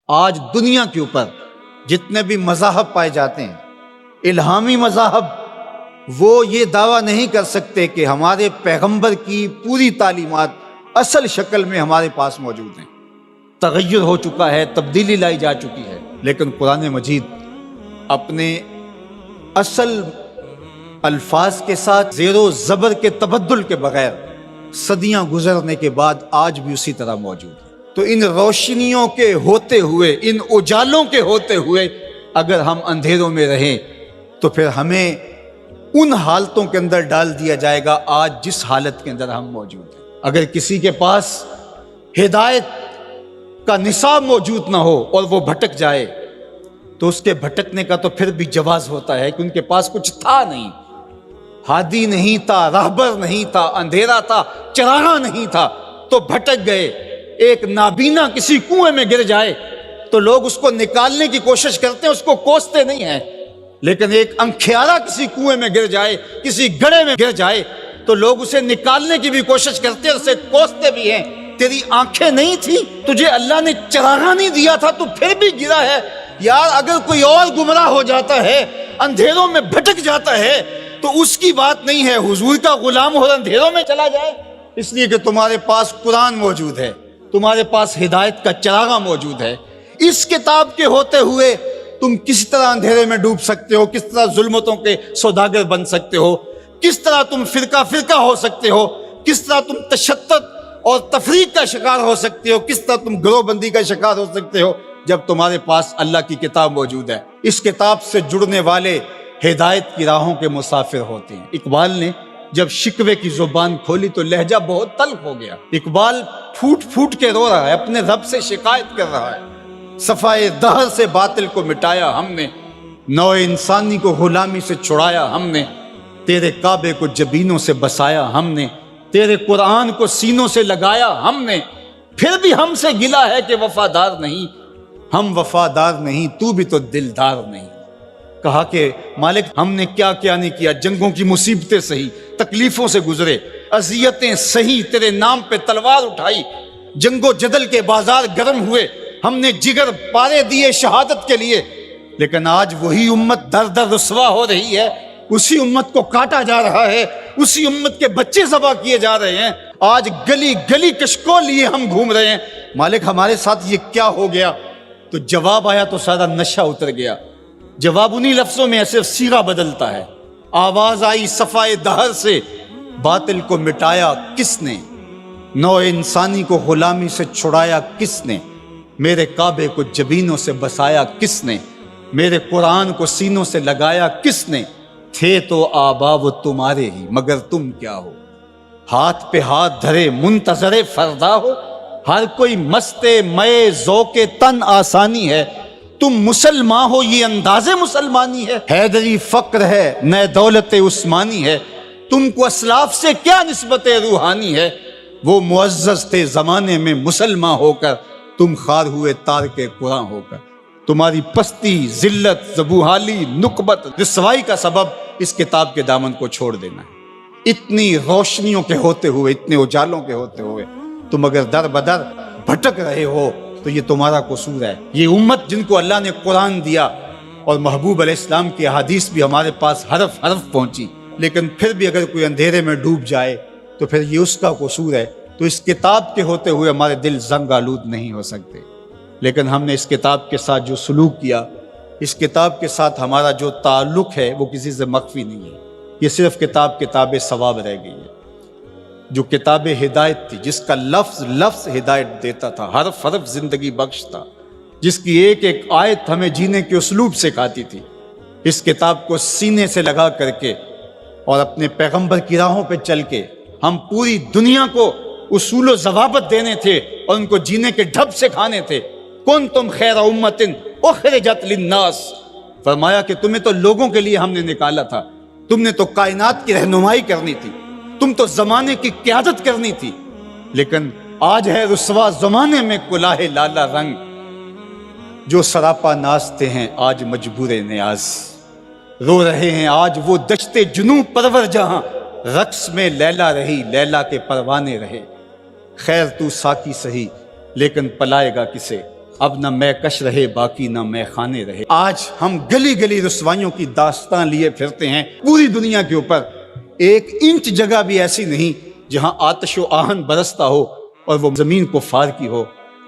آج دنیا کے اوپر جتنے بھی مذاہب پائے جاتے ہیں، الہامی مذاہب، وہ یہ دعویٰ نہیں کر سکتے کہ ہمارے پیغمبر کی پوری تعلیمات اصل شکل میں ہمارے پاس موجود ہیں۔ تغیر ہو چکا ہے، تبدیلی لائی جا چکی ہے، لیکن قرآن مجید اپنے اصل الفاظ کے ساتھ زیر و زبر کے تبدل کے بغیر صدیاں گزرنے کے بعد آج بھی اسی طرح موجود ہے۔ تو ان روشنیوں کے ہوتے ہوئے، ان اجالوں کے ہوتے ہوئے اگر ہم اندھیروں میں رہیں تو پھر ہمیں ان حالتوں کے اندر ڈال دیا جائے گا آج جس حالت کے اندر ہم موجود ہیں۔ اگر کسی کے پاس ہدایت کا نصاب موجود نہ ہو اور وہ بھٹک جائے تو اس کے بھٹکنے کا تو پھر بھی جواز ہوتا ہے کہ ان کے پاس کچھ تھا نہیں، ہادی نہیں تھا، راہبر نہیں تھا، اندھیرا تھا، چراغاں نہیں تھا تو بھٹک گئے۔ ایک نابینا کسی کنویں میں گر جائے تو لوگ اس کو نکالنے کی کوشش کرتے ہیں، اس کو کوستے نہیں ہیں، لیکن ایک انکھیارا کسی کنویں میں گر جائے، کسی گڑھے میں گر جائے تو لوگ اسے نکالنے کی بھی کوشش کرتے ہیں، اسے کوستے بھی ہیں۔ تیری آنکھیں نہیں تھی، تجھے اللہ نے چراغاں نہیں دیا تھا، تو پھر بھی گرا ہے۔ یار اگر کوئی اور گمراہ ہو جاتا ہے، اندھیروں میں بھٹک جاتا ہے تو اس کی بات نہیں ہے حضور کا غلام اور اندھیروں میں چلا جائے، اس لیے کہ تمہارے پاس قرآن موجود ہے، تمہارے پاس ہدایت کا چراغاں موجود ہے۔ اس کتاب کے ہوتے ہوئے تم کس طرح اندھیرے میں ڈوب سکتے ہو، کس طرح ظلمتوں کے سوداگر بن سکتے ہو، کس طرح تم فرقہ فرقہ ہو سکتے ہو، کس طرح تم تشدد اور تفریق کا شکار ہو سکتے ہو، کس طرح تم گروہ بندی کا شکار ہو سکتے ہو جب تمہارے پاس اللہ کی کتاب موجود ہے۔ اس کتاب سے جڑنے والے ہدایت کی راہوں کے مسافر ہوتے ہیں۔ اقبال نے جب شکوے کی زبان کھولی تو لہجہ بہت تلخ ہو گیا۔ اقبال پھوٹ پھوٹ کے رو رہا ہے، اپنے رب سے شکایت کر رہا ہے۔ صفائے دہر سے باطل کو مٹایا ہم نے، نوع انسانی کو غلامی سے چھڑایا ہم نے، تیرے کعبے کو جبینوں سے بسایا ہم نے، تیرے قرآن کو سینوں سے لگایا ہم نے، پھر بھی ہم سے گلا ہے کہ وفادار نہیں، ہم وفادار نہیں، تو بھی تو دلدار نہیں۔ کہا کہ مالک ہم نے کیا کیا نہیں کیا، جنگوں کی مصیبتیں سہی، تکلیفوں سے گزرے، اذیتیں سہی، تیرے نام پہ تلوار اٹھائی، جنگ و جدل کے بازار گرم ہوئے، ہم نے جگر پارے دیے شہادت کے لیے، لیکن آج وہی امت در در رسوا ہو رہی ہے، اسی امت کو کاٹا جا رہا ہے، اسی امت کے بچے ذبح کیے جا رہے ہیں، آج گلی گلی کشکول لیے ہم گھوم رہے ہیں، مالک ہمارے ساتھ یہ کیا ہو گیا؟ تو جواب آیا تو سارا نشہ اتر گیا۔ جواب انہی لفظوں میں ہے، صرف صیغہ بدلتا ہے۔ آواز آئی صفائے دہر سے، باطل کو مٹایا کس نے، نوع انسانی کو غلامی سے چھڑایا کس نے، میرے کعبے کو جبینوں سے بسایا کس نے، میرے قرآن کو سینوں سے لگایا کس نے، تھے تو آبا وہ تمہارے ہی مگر تم کیا ہو، ہاتھ پہ ہاتھ دھرے منتظر فردا ہو، ہر کوئی مستے مئے ذوق تن آسانی ہے، تم مسلمان ہو یہ انداز مسلمانی ہے، حیدری فقر ہے نئے دولت عثمانی ہے، تم کو اسلاف سے کیا نسبت روحانی ہے، وہ معزز تھے زمانے میں مسلمان ہو کر، تم خار ہوئے تارک قرآن ہو کر، تمہاری پستی ذلت زبوحالی نکبت رسوائی کا سبب اس کتاب کے دامن کو چھوڑ دینا ہے۔ اتنی روشنیوں کے ہوتے ہوئے، اتنے اجالوں کے ہوتے ہوئے تم اگر در بدر بھٹک رہے ہو تو یہ تمہارا قصور ہے۔ یہ امت جن کو اللہ نے قرآن دیا اور محبوب علیہ السلام کی احادیث بھی ہمارے پاس حرف حرف پہنچی، لیکن پھر بھی اگر کوئی اندھیرے میں ڈوب جائے تو پھر یہ اس کا قصور ہے۔ تو اس کتاب کے ہوتے ہوئے ہمارے دل زنگ آلود نہیں ہو سکتے، لیکن ہم نے اس کتاب کے ساتھ جو سلوک کیا، اس کتاب کے ساتھ ہمارا جو تعلق ہے وہ کسی سے مخفی نہیں ہے۔ یہ صرف کتاب ثواب رہ گئی ہے۔ جو کتاب ہدایت تھی، جس کا لفظ لفظ ہدایت دیتا تھا، حرف حرف زندگی بخش تھا، جس کی ایک ایک آیت ہمیں جینے کے اسلوب سکھاتی تھی، اس کتاب کو سینے سے لگا کر کے اور اپنے پیغمبر کی راہوں پہ چل کے ہم پوری دنیا کو اصول و ضوابط دینے تھے اور ان کو جینے کے ڈھب سکھانے تھے۔ کنتم خیر امت اخرجت للناس، فرمایا کہ تمہیں تو لوگوں کے لیے ہم نے نکالا تھا، تم نے تو کائنات کی رہنمائی کرنی تھی، تم تو زمانے کی قیادت کرنی تھی، لیکن آج ہے رسوا زمانے میں کلاہ لالا رنگ، جو سراپا نازتے ہیں آج مجبور نیاز، رو رہے ہیں آج وہ دشت جنوب پرور جہاں، رقص میں لیلا رہی لیلا کے پروانے رہے، خیر تو ساکی سہی لیکن پلائے گا کسے، اب نہ میں کش رہے باقی نہ میں خانے رہے۔ آج ہم گلی گلی رسوائیوں کی داستان لیے پھرتے ہیں پوری دنیا کے اوپر، ایک انچ جگہ بھی ایسی نہیں جہاں آتش و آہن برستا ہو اور وہ زمین کو فار کی ہو۔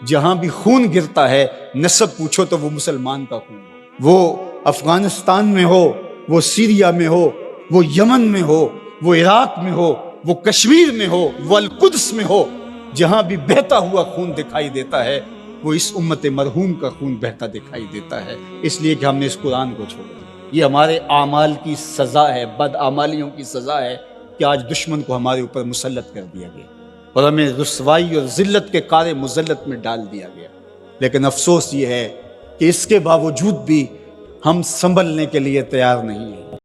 جہاں بھی خون گرتا ہے نسب پوچھو تو وہ مسلمان کا خون ہو، وہ افغانستان میں ہو، وہ سیریا میں ہو، وہ یمن میں ہو، وہ عراق میں ہو، وہ کشمیر میں ہو، وہ القدس میں ہو، جہاں بھی بہتا ہوا خون دکھائی دیتا ہے وہ اس امت مرحوم کا خون بہتا دکھائی دیتا ہے، اس لیے کہ ہم نے اس قرآن کو چھوڑا۔ یہ ہمارے اعمال کی سزا ہے، بد اعمالیوں کی سزا ہے کہ آج دشمن کو ہمارے اوپر مسلط کر دیا گیا اور ہمیں رسوائی اور ذلت کے کار مذلت میں ڈال دیا گیا۔ لیکن افسوس یہ ہے کہ اس کے باوجود بھی ہم سنبھلنے کے لیے تیار نہیں ہیں۔